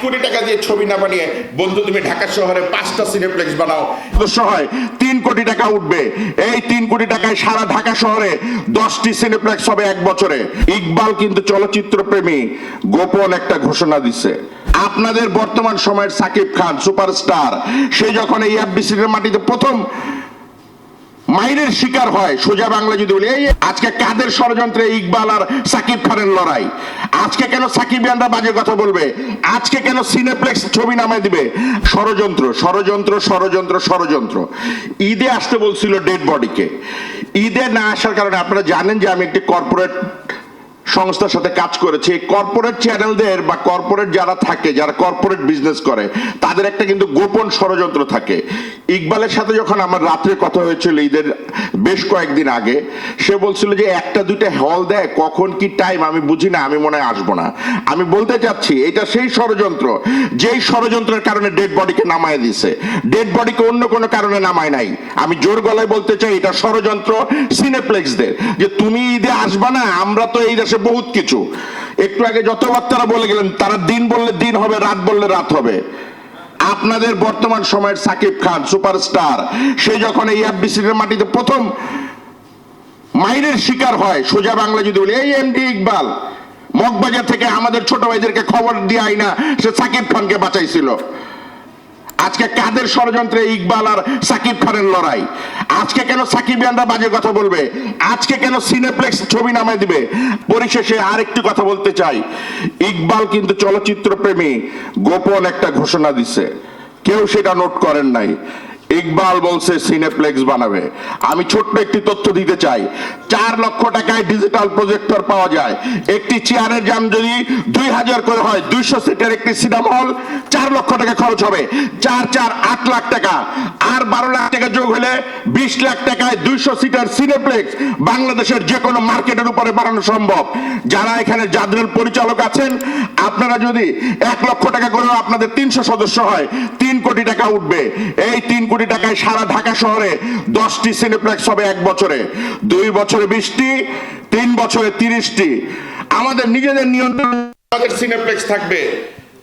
কোটি টাকা দিয়ে ছবি না বানিয়ে বন্ধু তুমি ঢাকা শহরে 5টা সিনেপ্লেক্স বানাও, হয় 3 কোটি টাকা উঠবে। এই 3 কোটি টাকায় সারা ঢাকা শহরে 10টি সিনেপ্লেক্স হবে 1 বছরে। ইকবাল কিন্তু চলচ্চিত্র প্রেমী গোপন একটা ঘোষণা দিছে। আপনাদের বর্তমান সময়ের সাকিব খান সুপারস্টার, সে যখন এই এফডিসির মাটিতে প্রথম মাইরের শিকার হয়, সোজা বাংলা যদি বলি, এই আজকে কাদের ষড়যন্ত্রে ইকবাল আর সাকিব খানের লড়াই? আজকে কেন সাকিবিয়ানরা বাজে কথা বলবে? আজকে কেন সিনেপ্লেক্স ছবি নামায় দিবে? ষড়যন্ত্র, ষড়যন্ত্র, ষড়যন্ত্র, ষড়যন্ত্র। ঈদে আসতে বলছিল ডেড বডিকে, ঈদে না আসার কারণে আপনারা জানেন যে আমি একটি কর্পোরেট সংস্থার সাথে কাজ করেছে। কর্পোরেট চ্যানেলদের বা কর্পোরেট যারা থাকে, যারা কর্পোরেট বিজনেস করে, তাদের একটা কিন্তু গোপন ষড়যন্ত্র থাকে। ইকবালের সাথে যখন আমার রাত্রে কথা হয়েছিল ঈদের বেশ কয়েকদিন আগে, সে বলছিল যে 1টা 2টা হল দেয়, কখন কি টাইম আমি বুঝি না, আমি মনে হয় আসবো না। আমি বলতে চাচ্ছি এটা সেই ষড়যন্ত্র, যেই ষড়যন্ত্রের কারণে ডেড বডিকে নামায় দিছে। ডেড বডিকে অন্য কোনো কারণে নামায় নাই। আমি জোর গলায় বলতে চাই এটা ষড়যন্ত্র সিনেপ্লেক্সদের, যে তুমি ঈদে আসবা না, আমরা তো এই দেশে বহুত কিছু। একটু আগে যত বক্তারা বলে গেলেন, তারা দিন বললে দিন হবে, রাত বললে রাত হবে। আপনাদের বর্তমান সময়ের সাকিব খান সুপারস্টার, সে যখন এই এফডিসির মাটিতে প্রথম মাইরের শিকার হয়, সোজা বাংলা যদি বলি, এই এমডি ইকবাল মগবাজার থেকে আমাদের ছোট ভাইদেরকে খবর দিয়ে আইনা সে সাকিব খানকে বাঁচাইছিল। আজকে কাদের ষড়যন্ত্রে ইকবাল আর সাকিব খানের লড়াই? আজকে কেন সাকিবিয়ানরা বাজে কথা বলবে? আজকে কেন সিনেপ্লেক্স ছবি নামায় দিবে? পরিশেষে আরেকটি কথা বলতে চাই, ইকবাল কিন্তু চলচ্চিত্র প্রেমী গোপন একটা ঘোষণা দিছে, কেউ সেটা নোট করেন নাই। ইকবাল বলছে সিনেপ্লেক্স বানাবে। আমি ছোট্ট একটি তথ্য দিতে চাই, 4 লক্ষ টাকায় ডিজিটাল প্রজেক্টর পাওয়া যায়। একটি চেয়ারের দাম যদি 2000 করে হয়, 200 সিটের একটি সিনেমা হল 4 লক্ষ টাকা খরচ হবে। 4 4 8 লাখ টাকা, আর 12 লাখ টাকা যোগ হলে 20 লাখ টাকায় 200 সিটের সিনেপ্লেক্স বাংলাদেশের যে কোনো মার্কেটের উপরে বানানো সম্ভব। যারা এখানে জাদরেল পরিচালক আছেন, আপনারা যদি 1 লক্ষ টাকা করেও আপনাদের 300 সদস্য হয়, 3 কোটি টাকা উঠবে। এই 3 কোটি টাকায় সারা ঢাকা শহরে 10টি সিনেপ্লেক্স হবে 1 বছরে, 2 বছরে 20টি, 3 বছরে 30টি। আমাদের নিজেদের নিয়ন্ত্রণ আমাদের সিনেপ্লেক্স থাকবে,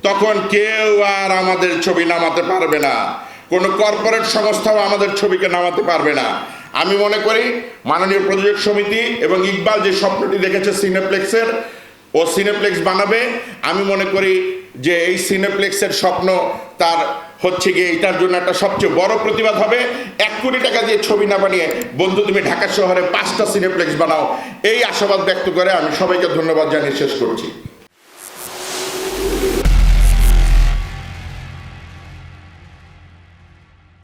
তখন কেউ আর আমাদের ছবি নামাতে পারবে না, কোন কর্পোরেট সংস্থাও আমাদের ছবিকে নামাতে পারবে না। আমি মনে করি মাননীয় প্রযোজক সমিতি এবং ইকবাল যে স্বপ্নটি দেখেছে সিনেপ্লেক্সের, ও সিনেপ্লেক্স বানাবে। আমি মনে করি যে এই সিনেপ্লেক্সের স্বপ্ন তার হচ্ছে গিয়ে এটার জন্য একটা সবচেয়ে বড় প্রতিবাদ হবে। 1 কোটি টাকা দিয়ে ছবি না বানিয়ে বন্ধু তুমি ঢাকা শহরে 5টা সিনেপ্লেক্স বানাও, এই আশাবাদ ব্যক্ত করে আমি সবাইকে ধন্যবাদ জানিয়ে শেষ করছি।